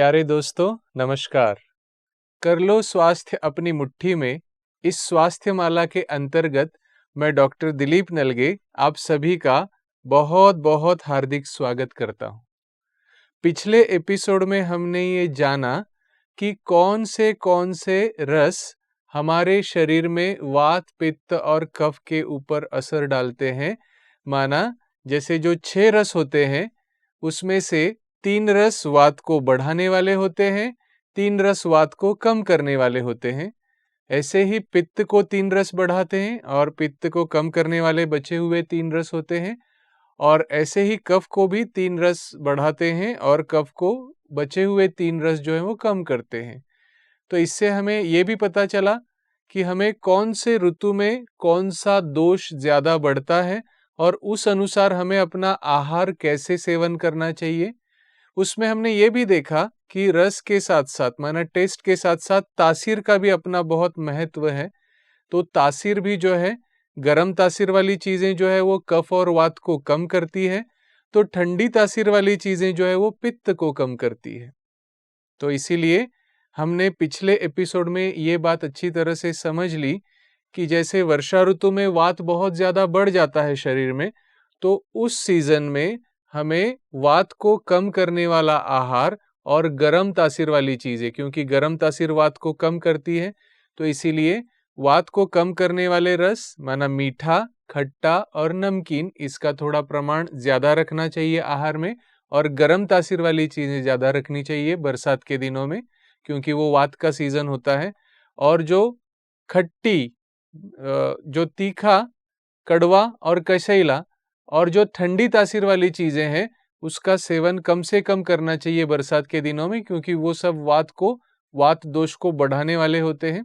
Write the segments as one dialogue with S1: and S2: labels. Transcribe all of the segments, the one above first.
S1: प्यारे दोस्तों, नमस्कार। कर लो स्वास्थ्य अपनी मुट्ठी में, इस स्वास्थ्य माला के अंतर्गत मैं डॉक्टर दिलीप नलगे आप सभी का बहुत बहुत हार्दिक स्वागत करता हूँ। पिछले एपिसोड में हमने ये जाना कि कौन से रस हमारे शरीर में वात, पित्त और कफ के ऊपर असर डालते हैं। माना जैसे जो 6 रस होते हैं उसमें से 3 रस वात को बढ़ाने वाले होते हैं, 3 रस वात को कम करने वाले होते हैं। ऐसे ही पित्त को 3 रस बढ़ाते हैं और पित्त को कम करने वाले बचे हुए 3 रस होते हैं। और ऐसे ही कफ को भी 3 रस बढ़ाते हैं और कफ को बचे हुए 3 रस जो है वो कम करते हैं। तो इससे हमें ये भी पता चला कि हमें कौन से ऋतु में कौन सा दोष ज्यादा बढ़ता है और उस अनुसार हमें अपना आहार कैसे सेवन करना चाहिए। उसमें हमने ये भी देखा कि रस के साथ साथ माना टेस्ट के साथ साथ तासीर का भी अपना बहुत महत्व है। तो तासीर भी जो है, गर्म तासीर वाली चीजें जो है वो कफ और वात को कम करती है, तो ठंडी तासीर वाली चीजें जो है वो पित्त को कम करती है। तो इसीलिए हमने पिछले एपिसोड में ये बात अच्छी तरह से समझ ली कि जैसे वर्षा ऋतु में वात बहुत ज्यादा बढ़ जाता है शरीर में, तो उस सीजन में हमें वात को कम करने वाला आहार और गर्म तासीर वाली चीजें, क्योंकि गर्म तासीर वात को कम करती है, तो इसीलिए वात को कम करने वाले रस माना मीठा, खट्टा और नमकीन, इसका थोड़ा प्रमाण ज्यादा रखना चाहिए आहार में। और गर्म तासीर वाली चीजें ज्यादा रखनी चाहिए बरसात के दिनों में, क्योंकि वो वात का सीजन होता है। और जो खट्टी, जो तीखा, कड़वा और कशैला और जो ठंडी तासीर वाली चीजें हैं उसका सेवन कम से कम करना चाहिए बरसात के दिनों में, क्योंकि वो सब वात दोष को बढ़ाने वाले होते हैं।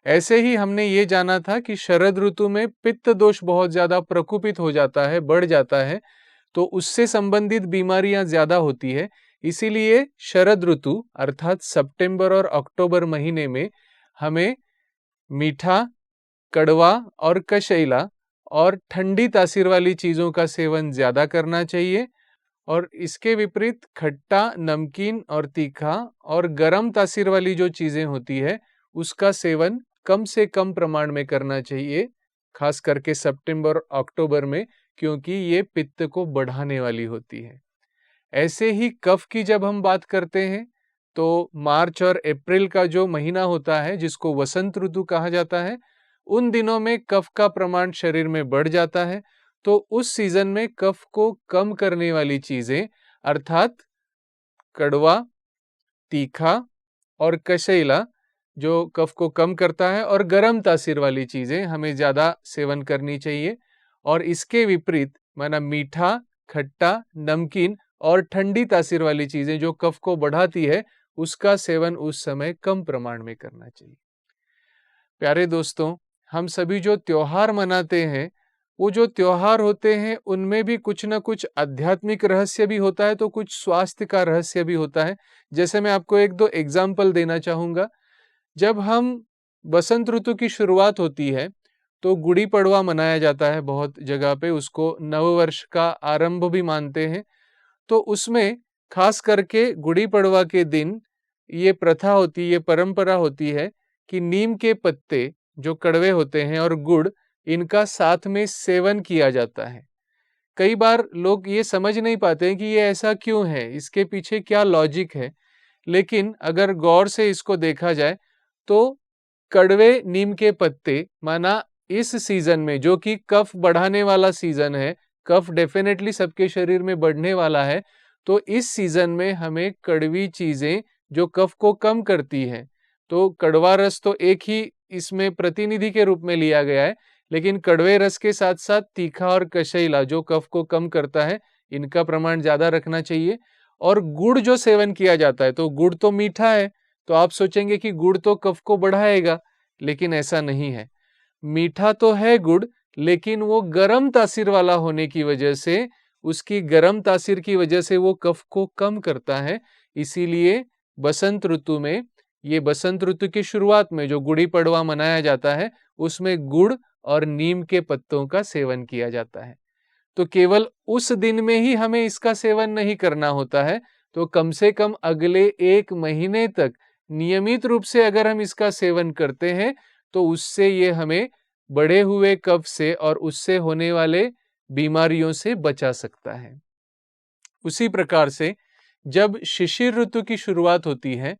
S1: ऐसे ही हमने ये जाना था कि शरद ऋतु में पित्त दोष बहुत ज्यादा प्रकोपित हो जाता है, बढ़ जाता है, तो उससे संबंधित बीमारियां ज्यादा होती है। इसीलिए शरद ऋतु अर्थात सितंबर और अक्टूबर महीने में हमें मीठा, कड़वा और कशैला और ठंडी तासीर वाली चीजों का सेवन ज्यादा करना चाहिए। और इसके विपरीत खट्टा, नमकीन और तीखा और गर्म तासीर वाली जो चीजें होती है उसका सेवन कम से कम प्रमाण में करना चाहिए, खास करके सितंबर और अक्टूबर में, क्योंकि ये पित्त को बढ़ाने वाली होती है। ऐसे ही कफ की जब हम बात करते हैं तो मार्च और अप्रैल का जो महीना होता है जिसको वसंत ऋतु कहा जाता है, उन दिनों में कफ का प्रमाण शरीर में बढ़ जाता है। तो उस सीजन में कफ को कम करने वाली चीजें अर्थात कड़वा, तीखा और कशैला जो कफ को कम करता है और गर्म तासीर वाली चीजें हमें ज्यादा सेवन करनी चाहिए। और इसके विपरीत माना मीठा, खट्टा, नमकीन और ठंडी तासीर वाली चीजें जो कफ को बढ़ाती है उसका सेवन उस समय कम प्रमाण में करना चाहिए। प्यारे दोस्तों, हम सभी जो त्योहार मनाते हैं, वो जो त्योहार होते हैं उनमें भी कुछ ना कुछ आध्यात्मिक रहस्य भी होता है, तो कुछ स्वास्थ्य का रहस्य भी होता है। जैसे मैं आपको 1-2 एग्जाम्पल देना चाहूंगा। जब हम बसंत ऋतु की शुरुआत होती है तो गुड़ी पड़वा मनाया जाता है, बहुत जगह पे उसको नववर्ष का आरंभ भी मानते हैं। तो उसमें खास करके गुड़ी पड़वा के दिन ये प्रथा होती, ये परंपरा होती है कि नीम के पत्ते जो कड़वे होते हैं और गुड़, इनका साथ में सेवन किया जाता है। कई बार लोग ये समझ नहीं पाते हैं कि ये ऐसा क्यों है, इसके पीछे क्या लॉजिक है। लेकिन अगर गौर से इसको देखा जाए तो कड़वे नीम के पत्ते माना इस सीजन में जो कि कफ बढ़ाने वाला सीजन है, कफ डेफिनेटली सबके शरीर में बढ़ने वाला है, तो इस सीजन में हमें कड़वी चीजें जो कफ को कम करती है, तो कड़वा रस तो एक ही इसमें प्रतिनिधि के रूप में लिया गया है, लेकिन कड़वे रस के साथ साथ तीखा और कशैला जो कफ को कम करता है, इनका प्रमाण ज्यादा रखना चाहिए। और गुड़ जो सेवन किया जाता है, तो गुड़ तो मीठा है, तो आप सोचेंगे कि गुड़ तो कफ को बढ़ाएगा, लेकिन ऐसा नहीं है। मीठा तो है गुड़, लेकिन वो गर्म तासीर वाला होने की वजह से, उसकी गर्म तासीर की वजह से वो कफ को कम करता है। इसीलिए बसंत ऋतु में, ये बसंत ऋतु की शुरुआत में जो गुड़ी पड़वा मनाया जाता है उसमें गुड़ और नीम के पत्तों का सेवन किया जाता है। तो केवल उस दिन में ही हमें इसका सेवन नहीं करना होता है, तो कम से कम अगले 1 महीने तक नियमित रूप से अगर हम इसका सेवन करते हैं तो उससे ये हमें बढ़े हुए कफ से और उससे होने वाले बीमारियों से बचा सकता है। उसी प्रकार से जब शिशिर ऋतु की शुरुआत होती है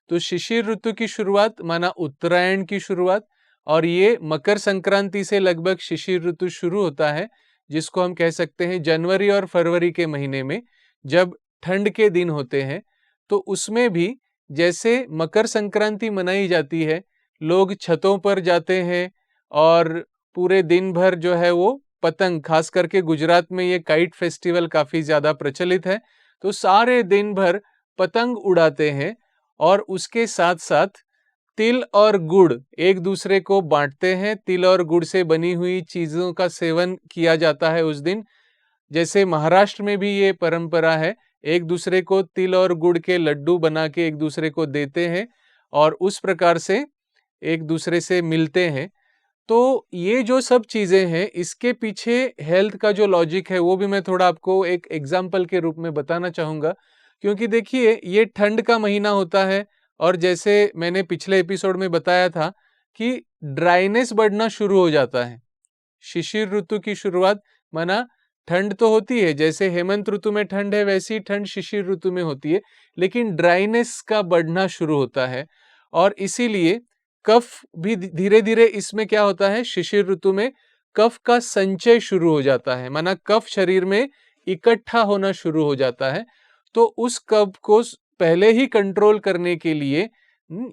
S1: तो शिशिर ऋतु की शुरुआत माना उत्तरायण की शुरुआत, और ये मकर संक्रांति से लगभग शिशिर ऋतु शुरू होता है, जिसको हम कह सकते हैं जनवरी और फरवरी के महीने में जब ठंड के दिन होते हैं। तो उसमें भी जैसे मकर संक्रांति मनाई जाती है, लोग छतों पर जाते हैं और पूरे दिन भर जो है वो पतंग, खास करके गुजरात में ये काइट फेस्टिवल काफी ज्यादा प्रचलित है, तो सारे दिन भर पतंग उड़ाते हैं और उसके साथ साथ तिल और गुड़ एक दूसरे को बांटते हैं। तिल और गुड़ से बनी हुई चीजों का सेवन किया जाता है उस दिन। जैसे महाराष्ट्र में भी ये परंपरा है, एक दूसरे को तिल और गुड़ के लड्डू बना के एक दूसरे को देते हैं और उस प्रकार से एक दूसरे से मिलते हैं। तो ये जो सब चीजें हैं, इसके पीछे हेल्थ का जो लॉजिक है वो भी मैं थोड़ा आपको एक एग्जाम्पल के रूप में बताना चाहूंगा। क्योंकि देखिए ये ठंड का महीना होता है और जैसे मैंने पिछले एपिसोड में बताया था कि ड्राइनेस बढ़ना शुरू हो जाता है। शिशिर ऋतु की शुरुआत माना ठंड तो होती है, जैसे हेमंत ऋतु में ठंड है वैसी ठंड शिशिर ऋतु में होती है, लेकिन ड्राइनेस का बढ़ना शुरू होता है और इसीलिए कफ भी धीरे धीरे इसमें क्या होता है, शिशिर ऋतु में कफ का संचय शुरू हो जाता है, माना कफ शरीर में इकट्ठा होना शुरू हो जाता है। तो उस कफ को पहले ही कंट्रोल करने के लिए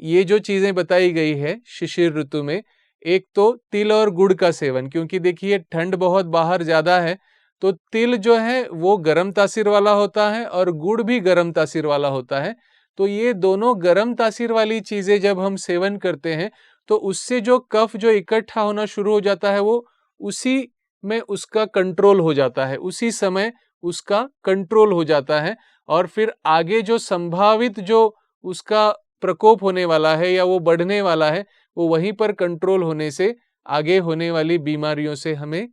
S1: ये जो चीजें बताई गई है शिशिर ऋतु में, एक तो तिल और गुड़ का सेवन, क्योंकि देखिए ठंड बहुत बाहर ज्यादा है, तो तिल जो है वो गर्म तासीर वाला होता है और गुड़ भी गर्म तासीर वाला होता है। तो ये दोनों गर्म तासीर वाली चीजें जब हम सेवन करते हैं तो उससे जो कफ जो इकट्ठा होना शुरू हो जाता है वो उसी में उसका कंट्रोल हो जाता है, उसी समय उसका कंट्रोल हो जाता है और फिर आगे जो संभावित जो उसका प्रकोप होने वाला है या वो बढ़ने वाला है, वो वहीं पर कंट्रोल होने से आगे होने वाली बीमारियों से हमें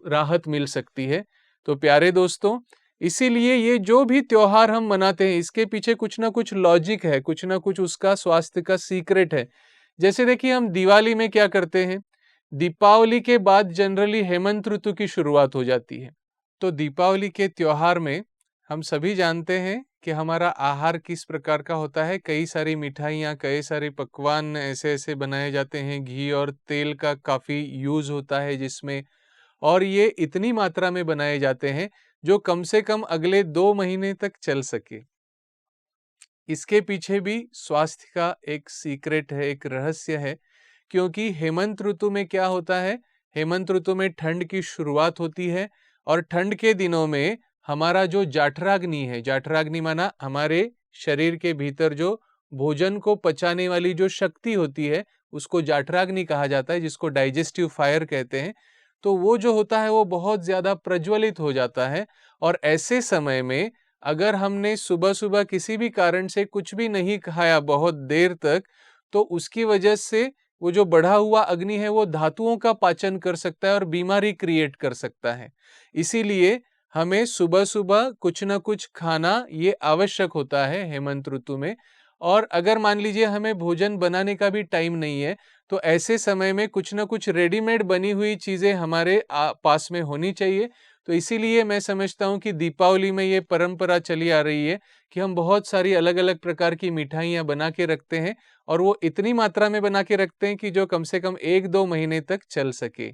S1: राहत मिल सकती है। तो प्यारे दोस्तों, इसीलिए ये जो भी त्योहार हम मनाते हैं इसके पीछे कुछ ना कुछ लॉजिक है, कुछ ना कुछ उसका स्वास्थ्य का सीक्रेट है। जैसे देखिए हम दिवाली में क्या करते हैं, दीपावली के बाद जनरली हेमंत ऋतु की शुरुआत हो जाती है। तो दीपावली के त्योहार में हम सभी जानते हैं कि हमारा आहार किस प्रकार का होता है। कई सारी मिठाइयाँ, कई सारे पकवान ऐसे ऐसे बनाए जाते हैं, घी और तेल का काफ़ी यूज़ होता है जिसमें, और ये इतनी मात्रा में बनाए जाते हैं जो कम से कम अगले 2 महीने तक चल सके। इसके पीछे भी स्वास्थ्य का एक सीक्रेट है, एक रहस्य है। क्योंकि हेमंत ऋतु में क्या होता है, हेमंत ऋतु में ठंड की शुरुआत होती है और ठंड के दिनों में हमारा जो जाठराग्नि है, जाठराग्नि माना हमारे शरीर के भीतर जो भोजन को पचाने वाली जो शक्ति होती है उसको जाठराग्नि कहा जाता है, जिसको डाइजेस्टिव फायर कहते हैं। तो वो जो होता है वो बहुत ज्यादा प्रज्वलित हो जाता है और ऐसे समय में अगर हमने सुबह सुबह किसी भी कारण से कुछ भी नहीं खाया बहुत देर तक, तो उसकी वजह से वो जो बढ़ा हुआ अग्नि है वो धातुओं का पाचन कर सकता है और बीमारी क्रिएट कर सकता है। इसीलिए हमें सुबह सुबह कुछ ना कुछ खाना ये आवश्यक होता है हेमंत ऋतु में। और अगर मान लीजिए हमें भोजन बनाने का भी टाइम नहीं है, तो ऐसे समय में कुछ ना कुछ रेडीमेड बनी हुई चीजें हमारे पास में होनी चाहिए। तो इसीलिए मैं समझता हूँ कि दीपावली में ये परंपरा चली आ रही है कि हम बहुत सारी अलग अलग प्रकार की मिठाइयाँ बना के रखते हैं और वो इतनी मात्रा में बना के रखते हैं कि जो कम से कम 1-2 महीने तक चल सके।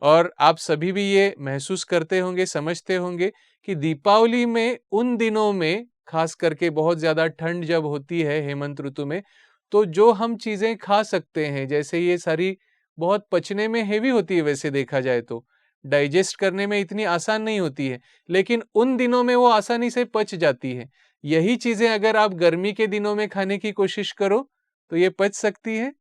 S1: और आप सभी भी ये महसूस करते होंगे, समझते होंगे कि दीपावली में उन दिनों में खास करके बहुत ज्यादा ठंड जब होती है हेमंत ऋतु में, तो जो हम चीजें खा सकते हैं, जैसे ये सारी बहुत पचने में हेवी होती है, वैसे देखा जाए तो डाइजेस्ट करने में इतनी आसान नहीं होती है, लेकिन उन दिनों में वो आसानी से पच जाती है। यही चीजें अगर आप गर्मी के दिनों में खाने की कोशिश करो तो ये पच सकती है?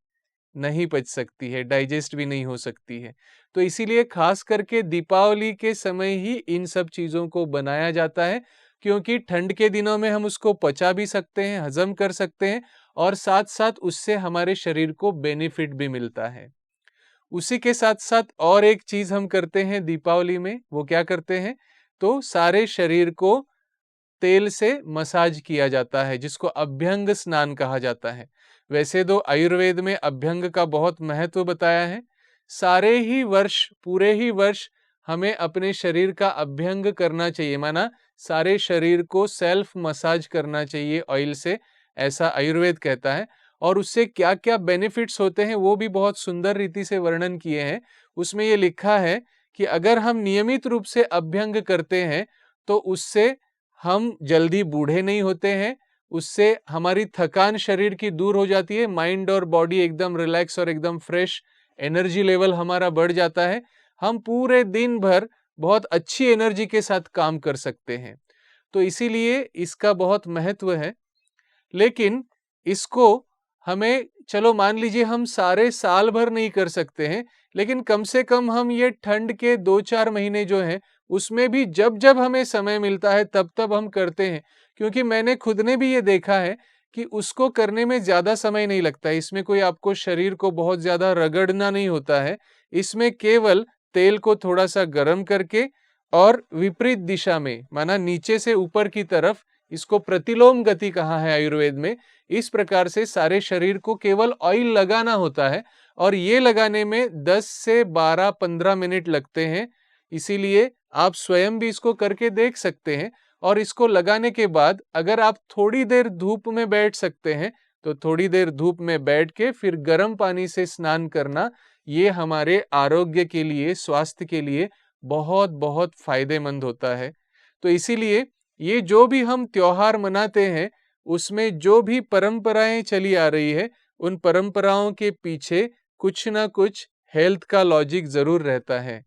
S1: नहीं पच सकती है, डाइजेस्ट भी नहीं हो सकती है। तो इसीलिए खास करके दीपावली के समय ही इन सब चीजों को बनाया जाता है, क्योंकि ठंड के दिनों में हम उसको पचा भी सकते हैं, हजम कर सकते हैं और साथ साथ उससे हमारे शरीर को बेनिफिट भी मिलता है। उसी के साथ साथ और एक चीज हम करते हैं दीपावली में, वो क्या करते हैं, तो सारे शरीर को तेल से मसाज किया जाता है, जिसको अभ्यंग स्नान कहा जाता है। वैसे तो आयुर्वेद में अभ्यंग का बहुत महत्व बताया है। सारे ही वर्ष, पूरे ही वर्ष हमें अपने शरीर का अभ्यंग करना चाहिए, माना सारे शरीर को सेल्फ मसाज करना चाहिए ऑयल से, ऐसा आयुर्वेद कहता है। और उससे क्या क्या बेनिफिट्स होते हैं वो भी बहुत सुंदर रीति से वर्णन किए हैं। उसमें ये लिखा है कि अगर हम नियमित रूप से अभ्यंग करते हैं तो उससे हम जल्दी बूढ़े नहीं होते हैं, उससे हमारी थकान शरीर की दूर हो जाती है, माइंड और बॉडी एकदम रिलैक्स और एकदम फ्रेश, एनर्जी लेवल हमारा बढ़ जाता है, हम पूरे दिन भर बहुत अच्छी एनर्जी के साथ काम कर सकते हैं। तो इसीलिए इसका बहुत महत्व है। लेकिन इसको हमें, चलो मान लीजिए हम सारे साल भर नहीं कर सकते हैं, लेकिन कम से कम हम ये ठंड के 2-4 महीने जो हैं उसमें भी जब जब हमें समय मिलता है तब तब हम करते हैं। क्योंकि मैंने खुद ने भी ये देखा है कि उसको करने में ज़्यादा समय नहीं लगता है। इसमें कोई आपको शरीर को बहुत ज़्यादा रगड़ना नहीं होता है। इसमें केवल तेल को थोड़ा सा गर्म करके और विपरीत दिशा में, माना नीचे से ऊपर की तरफ, इसको प्रतिलोम गति कहा है आयुर्वेद में। इस प्रकार से सारे शरीर को केवल ऑयल लगाना होता है और ये लगाने में 10 से 12-15 मिनट लगते हैं। इसीलिए आप स्वयं भी इसको करके देख सकते हैं। और इसको लगाने के बाद अगर आप थोड़ी देर धूप में बैठ सकते हैं तो थोड़ी देर धूप में बैठ के फिर गर्म पानी से स्नान करना, ये हमारे आरोग्य के लिए, स्वास्थ्य के लिए बहुत बहुत फायदेमंद होता है। तो इसीलिए ये जो भी हम त्योहार मनाते हैं उसमें जो भी परंपराएं चली आ रही है, उन परंपराओं के पीछे कुछ ना कुछ हेल्थ का लॉजिक जरूर रहता है।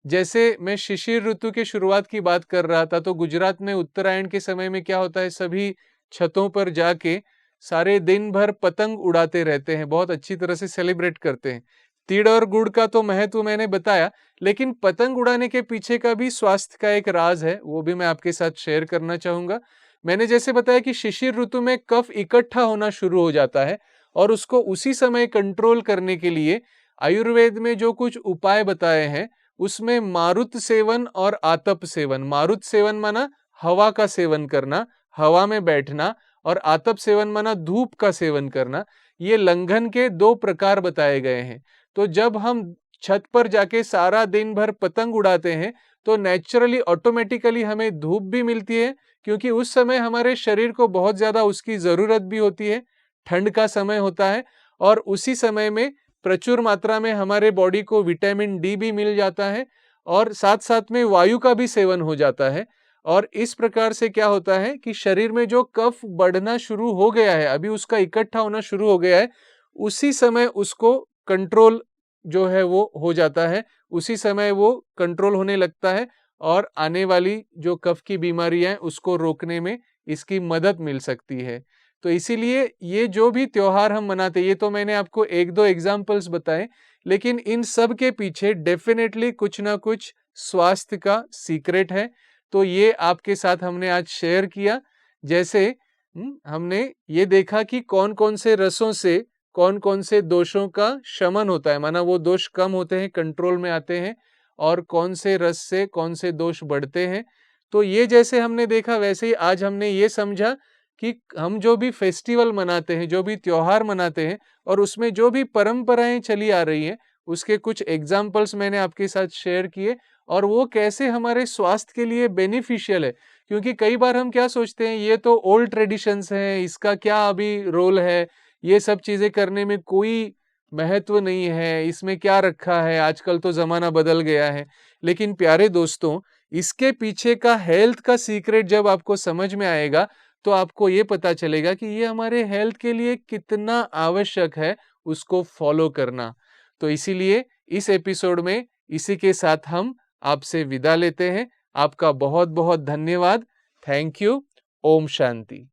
S1: जैसे मैं शिशिर ऋतु के शुरुआत की बात कर रहा था, तो गुजरात में उत्तरायण के समय में क्या होता है, सभी छतों पर जाके सारे दिन भर पतंग उड़ाते रहते हैं, बहुत अच्छी तरह से सेलिब्रेट करते हैं। तिल और गुड़ का तो महत्व मैंने बताया, लेकिन पतंग उड़ाने के पीछे का भी स्वास्थ्य का एक राज है, वो भी मैं आपके साथ शेयर करना चाहूंगा। मैंने जैसे बताया कि शिशिर ऋतु में कफ इकट्ठा होना शुरू हो जाता है और उसको उसी समय कंट्रोल करने के लिए आयुर्वेद में जो कुछ उपाय बताए हैं उसमें मारुत सेवन और आतप सेवन, मारुत सेवन माना हवा का सेवन करना, हवा में बैठना, और आतप सेवन माना धूप का सेवन करना, ये लंघन के 2 प्रकार बताए गए हैं। तो जब हम छत पर जाके सारा दिन भर पतंग उड़ाते हैं तो नेचुरली ऑटोमेटिकली हमें धूप भी मिलती है, क्योंकि उस समय हमारे शरीर को बहुत ज्यादा उसकी जरूरत भी होती है, ठंड का समय होता है, और उसी समय में प्रचुर मात्रा में हमारे बॉडी को विटामिन डी भी मिल जाता है और साथ साथ में वायु का भी सेवन हो जाता है। और इस प्रकार से क्या होता है कि शरीर में जो कफ बढ़ना शुरू हो गया है, अभी उसका इकट्ठा होना शुरू हो गया है, उसी समय उसको कंट्रोल जो है वो हो जाता है, उसी समय वो कंट्रोल होने लगता है और आने वाली जो कफ की बीमारियां हैं उसको रोकने में इसकी मदद मिल सकती है। तो इसीलिए ये जो भी त्योहार हम मनाते हैं, ये तो मैंने आपको 1-2 एग्जाम्पल्स बताए, लेकिन इन सब के पीछे डेफिनेटली कुछ ना कुछ स्वास्थ्य का सीक्रेट है। तो ये आपके साथ हमने आज शेयर किया। जैसे हमने ये देखा कि कौन कौन से रसों से कौन कौन से दोषों का शमन होता है, माना वो दोष कम होते हैं, कंट्रोल में आते हैं, और कौन से रस से कौन से दोष बढ़ते हैं। तो ये जैसे हमने देखा, वैसे ही आज हमने ये समझा कि हम जो भी फेस्टिवल मनाते हैं, जो भी त्योहार मनाते हैं, और उसमें जो भी परंपराएं चली आ रही हैं, उसके कुछ एग्जाम्पल्स मैंने आपके साथ शेयर किए, और वो कैसे हमारे स्वास्थ्य के लिए बेनिफिशियल है। क्योंकि कई बार हम क्या सोचते हैं, ये तो ओल्ड ट्रेडिशंस हैं, इसका क्या अभी रोल है, ये सब चीजें करने में कोई महत्व नहीं है, इसमें क्या रखा है, आजकल तो जमाना बदल गया है। लेकिन प्यारे दोस्तों, इसके पीछे का हेल्थ का सीक्रेट जब आपको समझ में आएगा तो आपको ये पता चलेगा कि ये हमारे हेल्थ के लिए कितना आवश्यक है उसको फॉलो करना। तो इसीलिए इस एपिसोड में इसी के साथ हम आपसे विदा लेते हैं। आपका बहुत बहुत धन्यवाद। Thank you. ओम शांति।